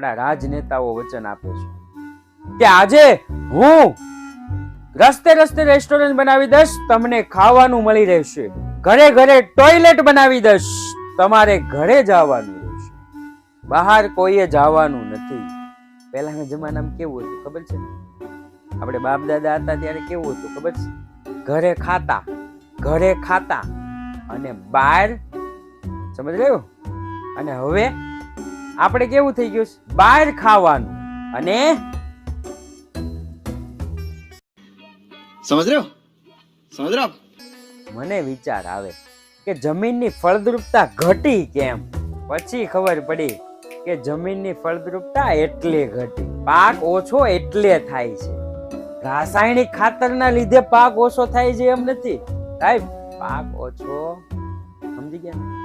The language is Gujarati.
આપણા રાજનેતાઓ વચન આપે છે કે આજે હું રસ્તે રસ્તે રેસ્ટોરન્ટ બનાવી દઈશ, તમને ખાવાનું મળી રહેશે, ઘરે ઘરે ટોયલેટ બનાવી દઈશ, તમારે ઘરે જવાનું રહેશે, બહાર કોઈએ જવાનું નથી. પહેલાના જમાનામાં કેવું હતું ખબર છે? આપણે બાપ દાદા હતા ત્યારે કેવું હતું ખબર છે? ઘરે ખાતા અને બહાર, સમજ રહ્યો? અને હવે આપણે કેવું થઈ ગયું છે? બહાર ખાવાનું અને સમજ રહ્યો? મને વિચાર આવે કે જમીનની ફળદ્રુપતા ઘટી કેમ? પછી ખબર પડી કે જમીનની ફળદ્રુપતા એટલે ઘટી, પાક ઓછો એટલે થાય છે. રાસાયણિક ખાતરના લીધે પાક ઓછો થાય છે એમ નથી સાહેબ. પાક ઓછો, સમજી ગયા ને?